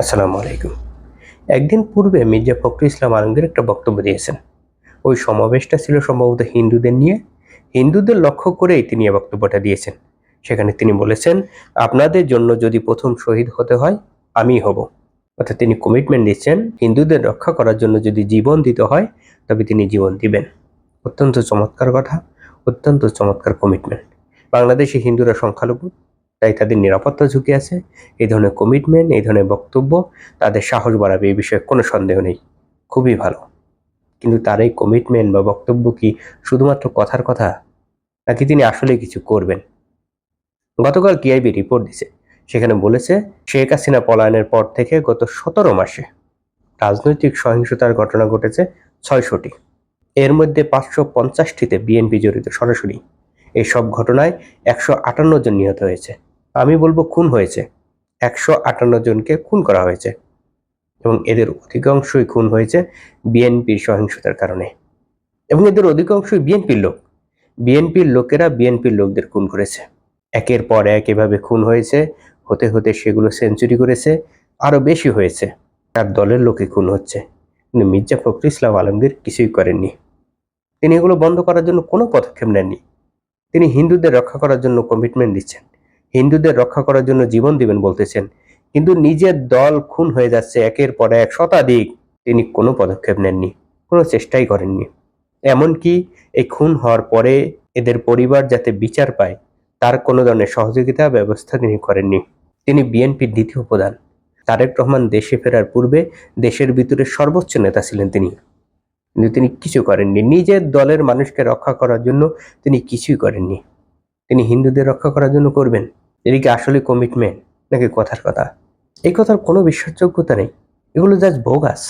আসসালামু আলাইকুম। একদিন পূর্বে মির্জা ফখরুল ইসলাম আলমগীর একটা বক্তব্য দিয়েছেন। ওই সমাবেশটা ছিল সম্ভবত হিন্দুদের নিয়ে। হিন্দুদের লক্ষ্য করেই তিনি এই বক্তব্যটা দিয়েছেন। সেখানে তিনি বলেছেন, আপনাদের জন্য যদি প্রথম শহীদ হতে হয়, আমিই হব। অর্থাৎ তিনি কমিটমেন্ট দিচ্ছেন, হিন্দুদের রক্ষা করার জন্য যদি জীবন দিতে হয়, তবে তিনি জীবন দিবেন। অত্যন্ত চমৎকার কথা, অত্যন্ত চমৎকার কমিটমেন্ট। বাংলাদেশে হিন্দুরা সংখ্যালঘু, তাই তাদের নিরাপত্তা ঝুঁকি আছে। এই ধরনের কমিটমেন্ট, এই ধরনের বক্তব্য তাদের সাহস বাড়াবে, এই বিষয়ে কোনো সন্দেহ নেই। খুবই ভালো। কিন্তু তার এই কমিটমেন্ট বা বক্তব্য কি শুধুমাত্র কথার কথা, নাকি তিনি আসলে কিছু করবেন? গতকাল টিআইবি রিপোর্ট দিছে, সেখানে বলেছে শেখ হাসিনা পলায়নের পর থেকে গত 17 মাসে রাজনৈতিক সহিংসতার ঘটনা ঘটেছে 600টি। এর মধ্যে 550টিতে বিএনপি জড়িত সরাসরি। এই সব ঘটনায় 158 জন নিহত হয়েছে। আমি বলবো খুন হয়েছে। 158 জনকে খুন করা হয়েছে এবং এদের অধিকাংশই খুন হয়েছে বিএনপির সহিংসতার কারণে, এবং এদের অধিকাংশই বিএনপির লোক। বিএনপির লোকেরা বিএনপির লোকদের খুন করেছে। একের পর এক এভাবে খুন হয়েছে, হতে হতে সেগুলো সেঞ্চুরি করেছে, আরো বেশি হয়েছে। তার দলের লোকে খুন হচ্ছে, কিন্তু মির্জা ফখরুল ইসলাম আলমগীর কিছুই করেননি। তিনি এগুলো বন্ধ করার জন্য কোনো পদক্ষেপ নেননি। তিনি হিন্দুদের রক্ষা করার জন্য কমিটমেন্ট দিচ্ছেন, হিন্দুদের রক্ষা করার জন্য জীবন দিবেন বলতেছেন, কিন্তু নিজের দল খুন হয়ে যাচ্ছে একের পর এক শতাধিক, তিনি কোনো পদক্ষেপ নেননি, কোনো চেষ্টাই করেননি। এমনকি এই খুন হওয়ার পরে এদের পরিবার যাতে বিচার পায়, তার কোনো ধরনের সহযোগিতা ব্যবস্থা তিনি করেননি। তিনি বিএনপির দ্বিতীয় প্রধান। তারেক রহমান দেশে ফেরার পূর্বে দেশের ভিতরে সর্বোচ্চ নেতা ছিলেন তিনি, কিন্তু তিনি কিছু করেননি। নিজের দলের মানুষকে রক্ষা করার জন্য তিনি কিছুই করেননি। তিনি হিন্দুদের রক্ষা করার জন্য করবেন? এদিকে আসলে কমিটমেন্ট নাকি কথার কথা? এই কথার কোনো বিশ্বাসযোগ্যতা নেই, এগুলো জাস্ট বোগাস।